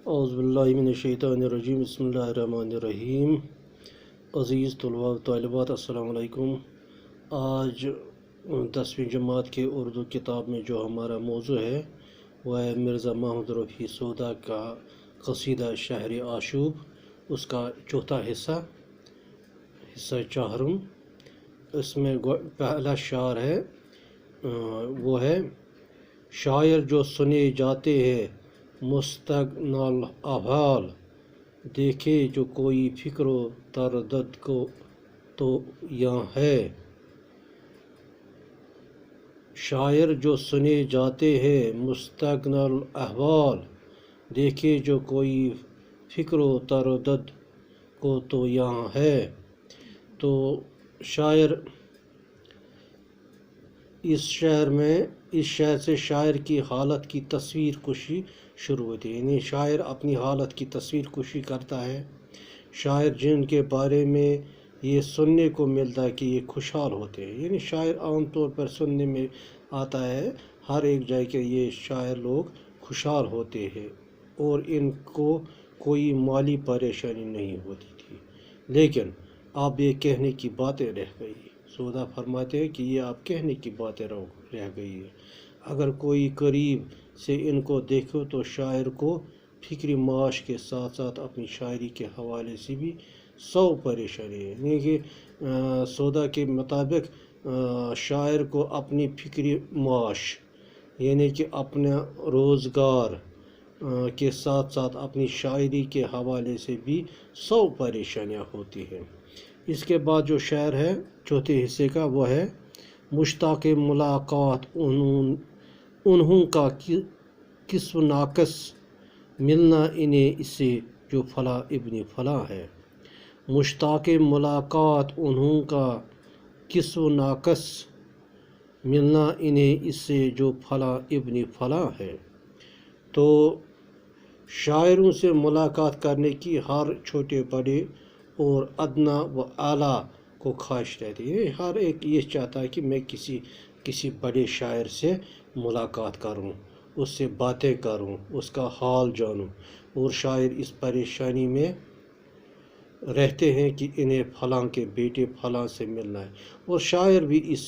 اعوذ باللہ من الشیطان الرجیم بسم اللہ الرحمن الرحیم۔ عزیز طلباء و طالبات السلام علیکم۔ آج 10ویں جماعت کے اردو کتاب میں جو ہمارا موضوع ہے وہ ہے مرزا محمد رفیع سودا کا قصیدہ شہر آشوب، اس کا چوتھا حصہ چہارم۔ اس میں پہلا شعر ہے، وہ ہے: شاعر جو سنے جاتے ہیں مستغنی الاحوال، دیکھے جو کوئی فکر و تردد کو تو یہاں ہے۔ شاعر جو سنے جاتے ہیں مستغنی الاحوال، دیکھے جو کوئی فکر و تردد کو تو یہاں ہے۔ تو شاعر اس شعر سے شاعر کی حالت کی تصویر کشی شروع ہوتی ہے، یعنی شاعر اپنی حالت کی تصویر کشی کرتا ہے۔ شاعر جن کے بارے میں یہ سننے کو ملتا ہے کہ یہ خوشحال ہوتے ہیں، یعنی شاعر عام طور پر سننے میں آتا ہے ہر ایک جگہ کہ یہ شاعر لوگ خوشحال ہوتے ہیں اور ان کو کوئی مالی پریشانی نہیں ہوتی تھی، لیکن اب یہ کہنے کی باتیں رہ گئی۔ سودا فرماتے ہیں کہ یہ آپ کہنے کی باتیں رہ گئی ہے۔ اگر کوئی قریب سے ان کو دیکھو تو شاعر کو فکری معاش کے ساتھ ساتھ اپنی شاعری کے حوالے سے بھی 100 پریشانی ہے، یعنی کہ سودا کے مطابق شاعر کو اپنی فکری معاش یعنی کہ اپنا روزگار کے ساتھ ساتھ اپنی شاعری کے حوالے سے بھی 100 پریشانیاں ہوتی ہیں۔ اس کے بعد جو شعر ہے چوتھے حصے کا وہ ہے: مشتاق ملاقات انہوں کا کسو ناقص، ملنا انہیں اسے جو فلاں ابن فلاں ہے۔ مشتاق ملاقات انہوں کا کسو ناقص، ملنا انہیں اسے جو فلاں ابن فلاں ہے۔ تو شاعروں سے ملاقات کرنے کی ہر چھوٹے بڑے اور ادنا و اعلیٰ کو خواہش رہتی ہے، ہر ایک یہ چاہتا ہے کہ میں کسی بڑے شاعر سے ملاقات کروں، اس سے باتیں کروں، اس کا حال جانوں، اور شاعر اس پریشانی میں رہتے ہیں کہ انہیں فلاں کے بیٹے فلاں سے ملنا ہے، اور شاعر بھی اس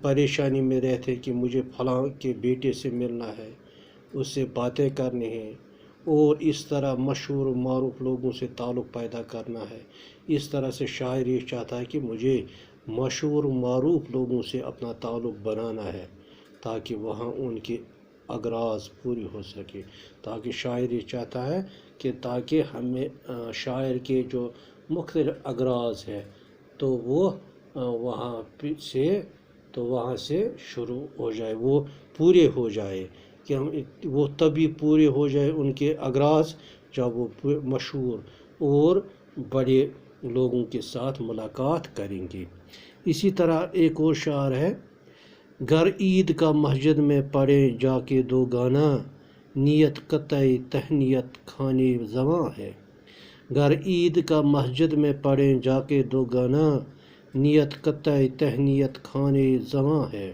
پریشانی میں رہتے ہیں کہ مجھے فلاں کے بیٹے سے ملنا ہے، اس سے باتیں کرنی ہیں، اور اس طرح مشہور و معروف لوگوں سے تعلق پیدا کرنا ہے۔ اس طرح سے شاعر یہ چاہتا ہے کہ مجھے مشہور و معروف لوگوں سے اپنا تعلق بنانا ہے تاکہ وہاں ان کے اغراض پوری ہو سکے، تاکہ شاعر یہ چاہتا ہے کہ تاکہ ہمیں شاعر کے جو مختلف اغراض ہے تو وہ وہاں سے شروع ہو جائے، وہ پورے ہو جائے، کہ وہ تبھی پورے ہو جائے ان کے اغراض جب وہ مشہور اور بڑے لوگوں کے ساتھ ملاقات کریں گے۔ اسی طرح ایک اور شعر ہے: گر عید کا مسجد میں پڑھیں جا کے دو گانا، نیت قطعی تہنیت کھانے زواں ہے۔ گر عید کا مسجد میں پڑھیں جا کے دو گانا، نیت قطعی تہنیت کھانے زواں ہے۔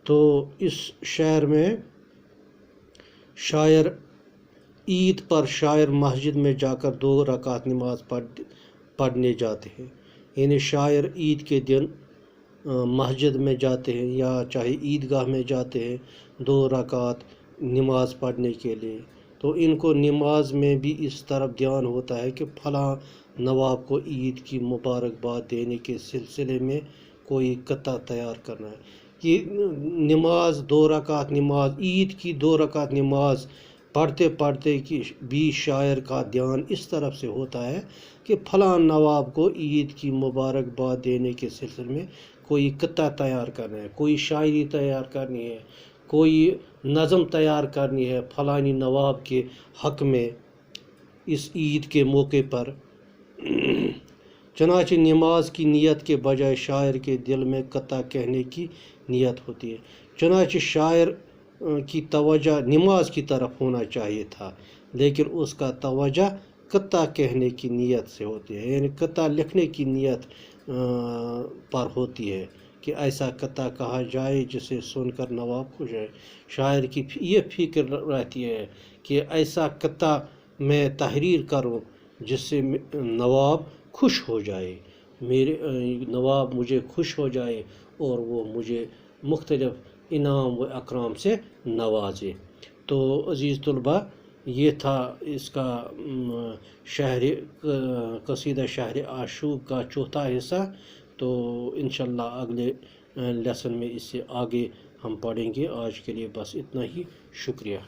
تو اس شعر میں شاعر عید پر مسجد میں جا کر 2 رکعت نماز پڑھنے جاتے ہیں، یعنی شاعر عید کے دن مسجد میں جاتے ہیں یا چاہے عیدگاہ میں جاتے ہیں 2 رکعت نماز پڑھنے کے لیے۔ تو ان کو نماز میں بھی اس طرف دھیان ہوتا ہے کہ فلاں نواب کو عید کی مبارکباد دینے کے سلسلے میں کوئی قطعہ تیار کرنا ہے۔ یہ نماز 2 رکعت نماز، عید کی 2 رکعت نماز پڑھتے پڑھتے کہ بھی شاعر کا دھیان اس طرف سے ہوتا ہے کہ فلاں نواب کو عید کی مبارکباد دینے کے سلسلے میں کوئی قطعہ تیار کرنا ہے، کوئی شاعری تیار کرنی ہے، کوئی نظم تیار کرنی ہے فلانی نواب کے حق میں اس عید کے موقع پر۔ چنانچہ نماز کی نیت کے بجائے شاعر کے دل میں قطعہ کہنے کی نیت ہوتی ہے، چنانچہ شاعر کی توجہ نماز کی طرف ہونا چاہیے تھا، لیکن اس کا توجہ قطعہ کہنے کی نیت سے ہوتی ہے، یعنی قطعہ لکھنے کی نیت پر ہوتی ہے کہ ایسا قطع کہا جائے جسے سن کر نواب خوش ہے۔ شاعر کی یہ فکر رہتی ہے کہ ایسا قطع میں تحریر کروں جس سے نواب خوش ہو جائے، میرے نواب مجھے خوش ہو جائے اور وہ مجھے مختلف انعام و اکرام سے نوازے۔ تو عزیز طلباء، یہ تھا اس کا قصیدہ شہر آشوب کا چوتھا حصہ۔ تو انشاءاللہ اگلے لیسن میں اس سے آگے ہم پڑھیں گے۔ آج کے لیے بس اتنا ہی، شکریہ۔